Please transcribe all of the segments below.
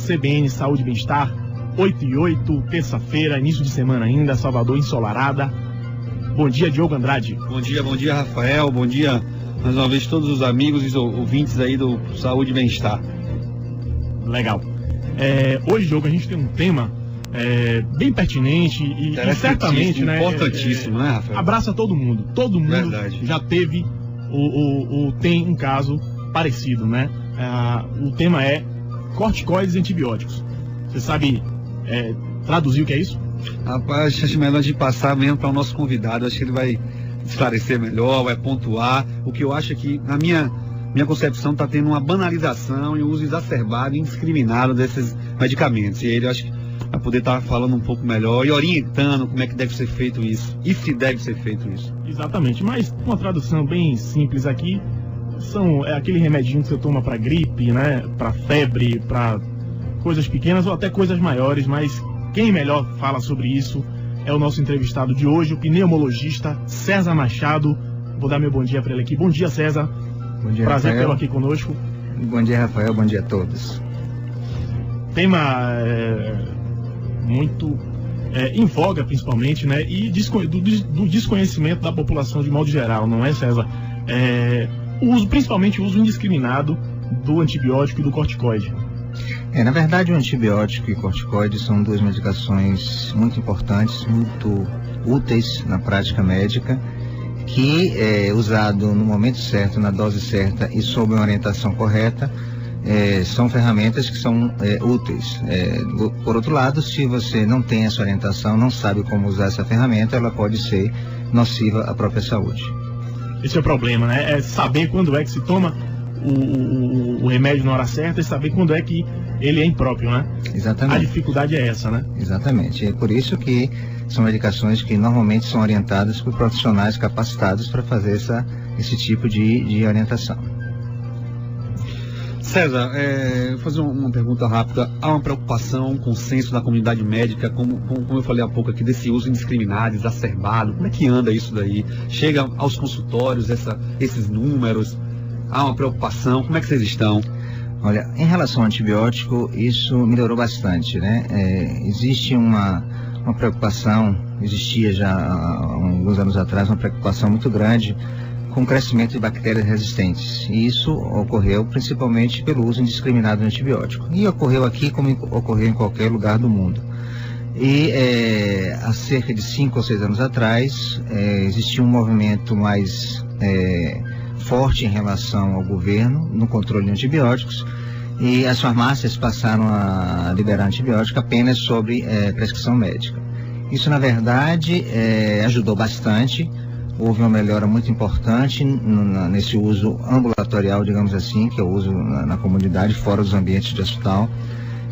CBN Saúde e Bem-Estar, 8h08, terça-feira, início de semana ainda, Salvador ensolarada. Bom dia, Diogo Andrade. Bom dia, Rafael. Bom dia, mais uma vez, todos os amigos e ouvintes aí do Saúde e Bem-Estar. Legal. Hoje, Diogo, a gente tem um tema bem pertinente e certamente, né, importantíssimo, né, Rafael? Abraça todo mundo. Todo mundo Verdade. Já teve tem um caso parecido, né? O tema é corticoides e antibióticos. Você sabe traduzir o que é isso? Rapaz, acho melhor de passar mesmo para o nosso convidado. Acho que ele vai esclarecer melhor, vai pontuar. O que eu acho é que, na minha concepção, está tendo uma banalização e uso exacerbado e indiscriminado desses medicamentos. E ele, acho que vai poder estar falando um pouco melhor e orientando como é que deve ser feito isso. E se deve ser feito isso. Exatamente, mas uma tradução bem simples aqui, é aquele remedinho que você toma para gripe, né? Para febre, para coisas pequenas ou até coisas maiores, mas quem melhor fala sobre isso é o nosso entrevistado de hoje, o pneumologista César Machado. Vou dar meu bom dia para ele aqui. Bom dia, César. Bom dia, prazer Rafael. tê-lo aqui conosco. Bom dia, Rafael. Bom dia a todos. Tema muito em voga, principalmente, né? E do desconhecimento da população de modo geral, não é, César? Principalmente o uso indiscriminado do antibiótico e do corticoide. Na verdade, o antibiótico e o corticoide são duas medicações muito importantes, muito úteis na prática médica, que usado no momento certo, na dose certa e sob uma orientação correta, são ferramentas que são úteis. Por outro lado, se você não tem essa orientação, não sabe como usar essa ferramenta, ela pode ser nociva à própria saúde. Esse é o problema, né? É saber quando é que se toma o remédio na hora certa e saber quando é que ele é impróprio, né? Exatamente. A dificuldade é essa, né? Exatamente. É por isso que são medicações que normalmente são orientadas por profissionais capacitados para fazer esse tipo de orientação. César, vou fazer uma pergunta rápida. Há uma preocupação, um consenso da comunidade médica, como eu falei há pouco aqui, desse uso indiscriminado, exacerbado? Como é que anda isso daí? Chega aos consultórios esses números? Há uma preocupação? Como é que vocês estão? Olha, em relação ao antibiótico, isso melhorou bastante, né? Existe uma preocupação, existia já há alguns anos atrás, uma preocupação muito grande com o crescimento de bactérias resistentes. E isso ocorreu principalmente pelo uso indiscriminado do antibiótico. E ocorreu aqui como ocorreu em qualquer lugar do mundo. E há cerca de 5 ou 6 anos atrás, existia um movimento mais forte em relação ao governo no controle de antibióticos, e as farmácias passaram a liberar antibiótico apenas sobre prescrição médica. Isso, na verdade, ajudou bastante. Houve uma melhora muito importante nesse uso ambulatorial, digamos assim, que é o uso na comunidade, fora dos ambientes de hospital,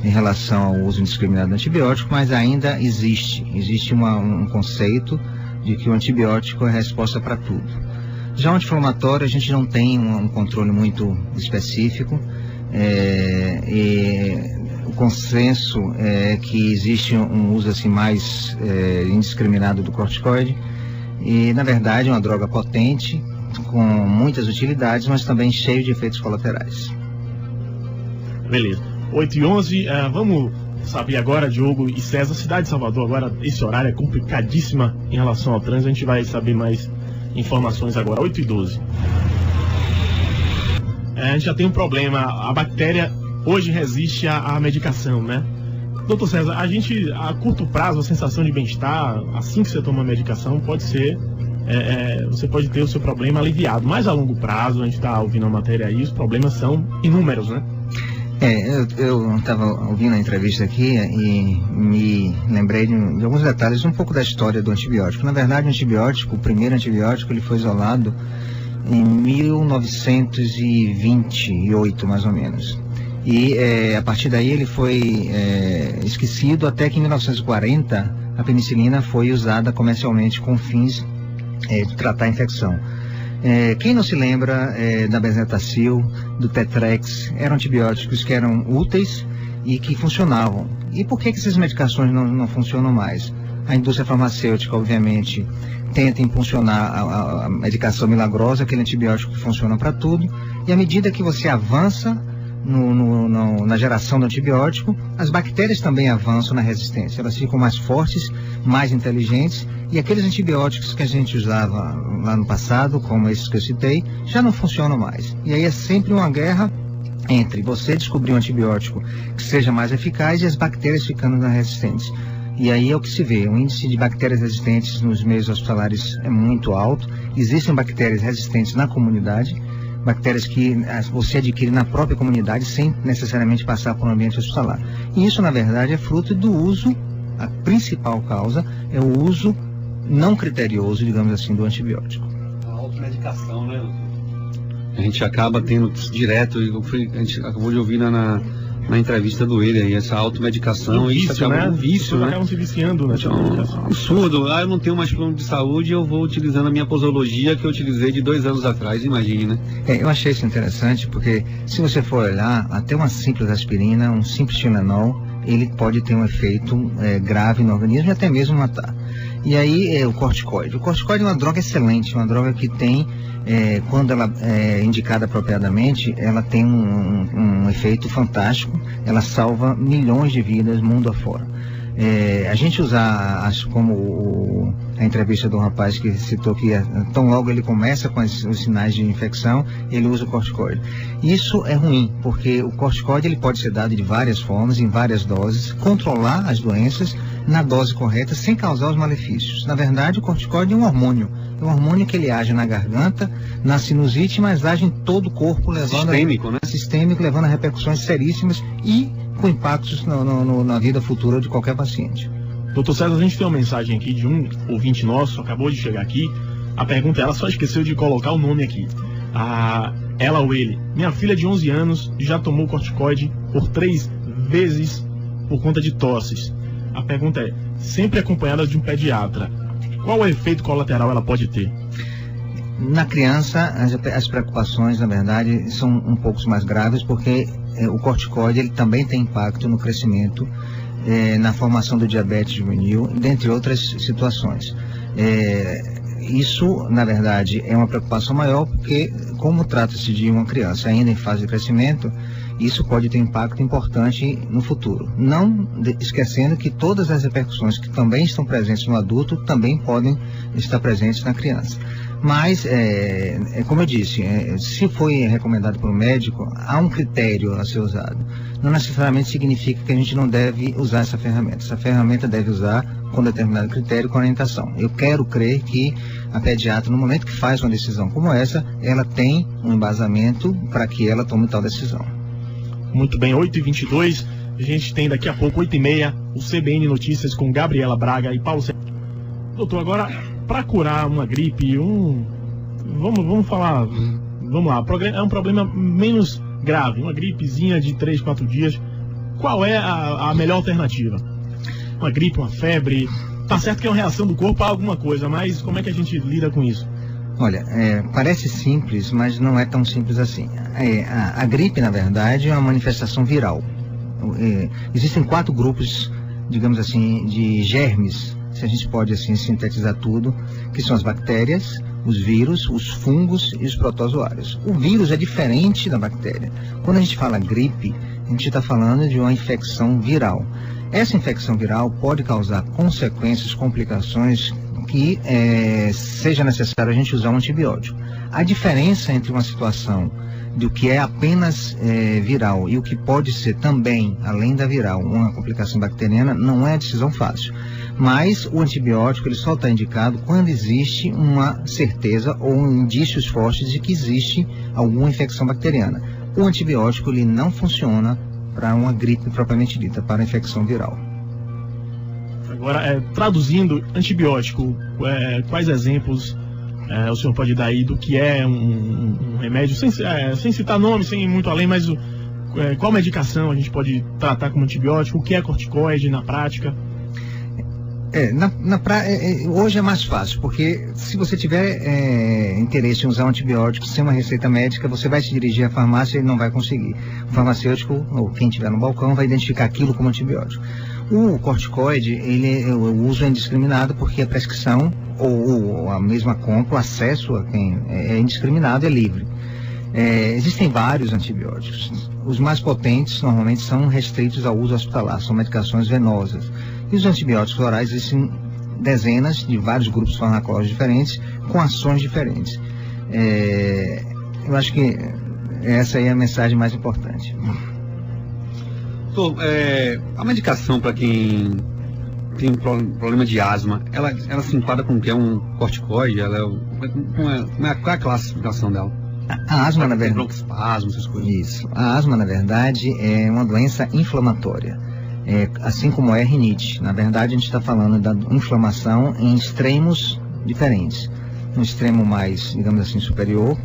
em relação ao uso indiscriminado do antibiótico, mas ainda existe um conceito de que o antibiótico é a resposta para tudo. Já o anti-inflamatório, a gente não tem um controle muito específico, e o consenso é que existe um uso assim mais indiscriminado do corticoide, e na verdade é uma droga potente, com muitas utilidades, mas também cheio de efeitos colaterais. Beleza. 8h11, vamos saber agora, Diogo e César, cidade de Salvador, agora esse horário é complicadíssima em relação ao trânsito, a gente vai saber mais informações agora, 8h12. A gente já tem um problema, a bactéria hoje resiste à medicação, né? Doutor César, a curto prazo, a sensação de bem-estar, assim que você toma a medicação, pode ser, você pode ter o seu problema aliviado, mas a longo prazo, a gente está ouvindo a matéria aí, os problemas são inúmeros, né? Eu estava ouvindo a entrevista aqui e me lembrei de alguns detalhes, um pouco da história do antibiótico. Na verdade, o primeiro antibiótico, ele foi isolado em 1928, mais ou menos. E a partir daí ele foi esquecido, até que em 1940 a penicilina foi usada comercialmente com fins de tratar a infecção. Quem não se lembra da Benzetacil, do Tetrex, eram antibióticos que eram úteis e que funcionavam. E por que essas medicações não funcionam mais? A indústria farmacêutica, obviamente, tenta impulsionar a medicação milagrosa, aquele antibiótico que funciona para tudo, e à medida que você avança na geração do antibiótico, as bactérias também avançam na resistência, elas ficam mais fortes, mais inteligentes, e aqueles antibióticos que a gente usava lá no passado, como esses que eu citei, já não funcionam mais. E aí é sempre uma guerra entre você descobrir um antibiótico que seja mais eficaz e as bactérias ficando mais resistentes. E aí é o que se vê, o índice de bactérias resistentes nos meios hospitalares é muito alto, existem bactérias resistentes na comunidade, bactérias que você adquire na própria comunidade sem necessariamente passar por um ambiente hospitalar. E isso, na verdade, é fruto do uso, a principal causa é o uso não criterioso, digamos assim, do antibiótico. A automedicação, né? A gente acaba tendo direto, a gente acabou de ouvir na entrevista do ele aí, essa automedicação, um isso acaba um vício, né? Acabam se viciando nessa medicação. Absurdo, eu não tenho mais plano de saúde, eu vou utilizando a minha posologia que eu utilizei de 2 anos atrás, imagine, né? Eu achei isso interessante porque se você for olhar, até uma simples aspirina, um simples Tylenol, ele pode ter um efeito grave no organismo e até mesmo matar. E aí o corticoide. O corticoide é uma droga excelente, uma droga que tem, quando ela é indicada apropriadamente, ela tem um efeito fantástico, ela salva milhões de vidas mundo afora. A gente usar, como a entrevista do rapaz que citou que tão logo ele começa com os sinais de infecção, ele usa o corticoide. Isso é ruim, porque o corticoide ele pode ser dado de várias formas, em várias doses, controlar as doenças na dose correta, sem causar os malefícios. Na verdade, o corticoide é um hormônio que ele age na garganta, na sinusite, mas age em todo o corpo, sistêmico, levando a repercussões seríssimas e com impactos na vida futura de qualquer paciente. Doutor César, a gente tem uma mensagem aqui de um ouvinte nosso, acabou de chegar aqui. A pergunta, ela só esqueceu de colocar o nome aqui. Ela ou ele: minha filha de 11 anos já tomou corticoide por 3 vezes por conta de tosses. A pergunta é, sempre acompanhada de um pediatra, qual o efeito colateral ela pode ter? Na criança, as preocupações, na verdade, são um pouco mais graves, porque o corticoide ele também tem impacto no crescimento, na formação do diabetes juvenil, dentre outras situações. Isso, na verdade, é uma preocupação maior, porque como trata-se de uma criança ainda em fase de crescimento, isso pode ter impacto importante no futuro. Não esquecendo que todas as repercussões que também estão presentes no adulto também podem estar presentes na criança. Mas, como eu disse, se foi recomendado por um médico, há um critério a ser usado. Não necessariamente significa que a gente não deve usar essa ferramenta. Essa ferramenta deve usar com determinado critério, com orientação. Eu quero crer que a pediatra, no momento que faz uma decisão como essa, ela tem um embasamento para que ela tome tal decisão. Muito bem, 8h22, a gente tem daqui a pouco, 8h30, o CBN Notícias com Gabriela Braga e Paulo César. Doutor, agora, para curar uma gripe, vamos lá, é um problema menos grave, uma gripezinha de 3, 4 dias, qual é a melhor alternativa? Uma gripe, uma febre, tá certo que é uma reação do corpo a alguma coisa, mas como é que a gente lida com isso? Olha, parece simples, mas não é tão simples assim. A gripe, na verdade, é uma manifestação viral. Existem 4 grupos, digamos assim, de germes, se a gente pode assim sintetizar tudo, que são as bactérias, os vírus, os fungos e os protozoários. O vírus é diferente da bactéria. Quando a gente fala gripe, a gente está falando de uma infecção viral. Essa infecção viral pode causar consequências, complicações que seja necessário a gente usar um antibiótico. A diferença entre uma situação do que é apenas viral e o que pode ser também, além da viral, uma complicação bacteriana, não é decisão fácil. Mas o antibiótico ele só está indicado quando existe uma certeza ou indícios fortes de que existe alguma infecção bacteriana. O antibiótico ele não funciona para uma gripe propriamente dita, para a infecção viral. Agora, traduzindo, antibiótico, quais exemplos o senhor pode dar aí do que é um remédio, sem citar nome, sem ir muito além, mas qual medicação a gente pode tratar como antibiótico, o que é corticoide na prática? Hoje é mais fácil, porque se você tiver interesse em usar um antibiótico sem uma receita médica, você vai se dirigir à farmácia e não vai conseguir. O farmacêutico, ou quem estiver no balcão, vai identificar aquilo como antibiótico. O corticoide, o uso é indiscriminado, porque a prescrição ou a mesma compra, o acesso a quem é indiscriminado, é livre. Existem vários antibióticos. Os mais potentes normalmente são restritos ao uso hospitalar, são medicações venosas. E os antibióticos orais existem dezenas de vários grupos farmacológicos diferentes, com ações diferentes. Eu acho que essa aí é a mensagem mais importante. Doutor, a medicação para quem tem um problema de asma, ela se enquadra com o que? É um corticoide? Qual é a classificação dela? A asma, na verdade... Broncoespasmo, essas coisas. Isso. A asma, na verdade, é uma doença inflamatória. Assim como é a rinite. Na verdade, a gente está falando da inflamação em extremos diferentes. No extremo mais, digamos assim, superior,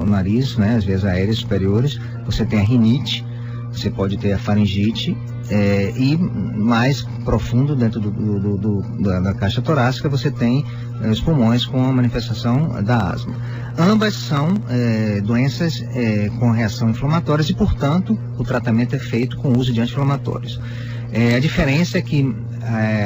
o nariz, né, as vias aéreas superiores, você tem a rinite, você pode ter a faringite, e mais profundo, dentro da caixa torácica, você tem os pulmões com a manifestação da asma. Ambas são doenças com reação inflamatórias e, portanto, o tratamento é feito com o uso de anti-inflamatórios. A diferença é que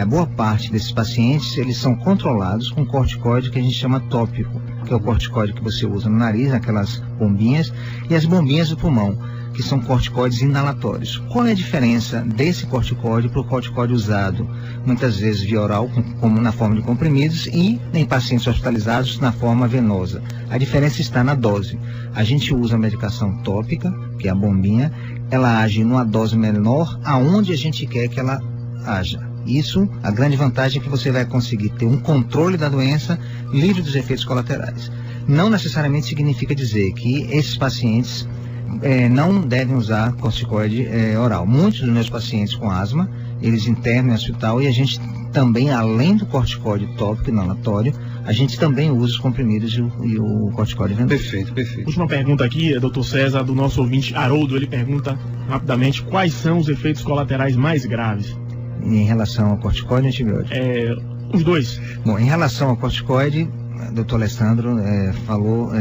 a boa parte desses pacientes, eles são controlados com corticoide que a gente chama tópico, que é o corticoide que você usa no nariz, aquelas bombinhas, e as bombinhas do pulmão, que são corticoides inalatórios. Qual é a diferença desse corticoide para o corticoide usado, muitas vezes via oral, como na forma de comprimidos, e em pacientes hospitalizados na forma venosa? A diferença está na dose. A gente usa a medicação tópica, que é a bombinha, ela age numa dose menor aonde a gente quer que ela haja. Isso, a grande vantagem é que você vai conseguir ter um controle da doença livre dos efeitos colaterais. Não necessariamente significa dizer que esses pacientes não devem usar corticoide oral. Muitos dos meus pacientes com asma, eles internam no hospital e a gente também, além do corticoide tópico e inalatório, a gente também usa os comprimidos e o corticoide venoso. Perfeito, perfeito. Última pergunta aqui, doutor César, do nosso ouvinte Haroldo. Ele pergunta rapidamente quais são os efeitos colaterais mais graves. Em relação ao corticoide e antibiótico? Os dois. Bom, em relação ao corticoide, o doutor Alessandro falou,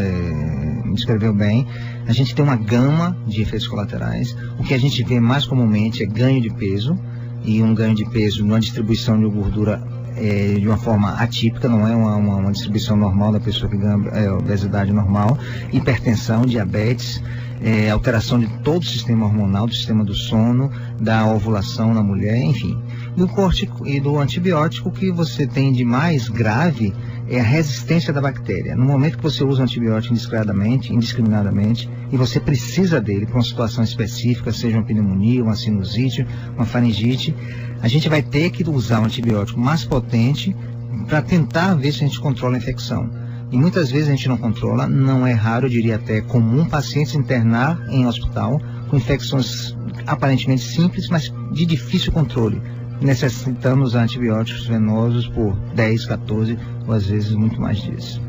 me descreveu bem. A gente tem uma gama de efeitos colaterais. O que a gente vê mais comumente é ganho de peso, e um ganho de peso numa distribuição de gordura de uma forma atípica, não é uma distribuição normal da pessoa que ganha obesidade normal, hipertensão, diabetes, alteração de todo o sistema hormonal, do sistema do sono, da ovulação na mulher, enfim. E do antibiótico, que você tem de mais grave é a resistência da bactéria. No momento que você usa um antibiótico indiscriminadamente, e você precisa dele para uma situação específica, seja uma pneumonia, uma sinusite, uma faringite, a gente vai ter que usar um antibiótico mais potente para tentar ver se a gente controla a infecção. E muitas vezes a gente não controla, não é raro, eu diria até comum, pacientes internar em hospital com infecções aparentemente simples, mas de difícil controle. Necessitamos usar antibióticos venosos por 10, 14 ou às vezes muito mais dias.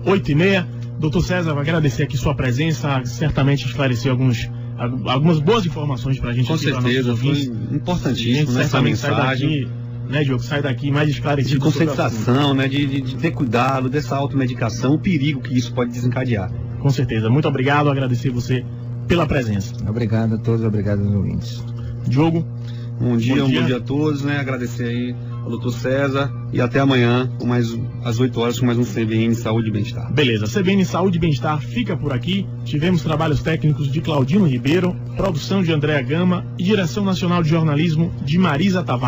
8h30. Doutor César, vai agradecer aqui sua presença, certamente esclareceu algumas boas informações para a gente. Com certeza, foi importantíssimo nessa mensagem. Né, Diogo, sai daqui mais esclarecido. De conscientização, né, de ter cuidado dessa automedicação, o perigo que isso pode desencadear. Com certeza. Muito obrigado, agradecer você pela presença. Obrigado a todos, obrigado aos ouvintes. Diogo. Bom dia a todos, né? Agradecer aí ao doutor César e até amanhã, às 8 horas, com mais um CBN Saúde e Bem-Estar. Beleza, CBN Saúde e Bem-Estar fica por aqui. Tivemos trabalhos técnicos de Claudino Ribeiro, produção de Andréa Gama e direção nacional de jornalismo de Marisa Tavares.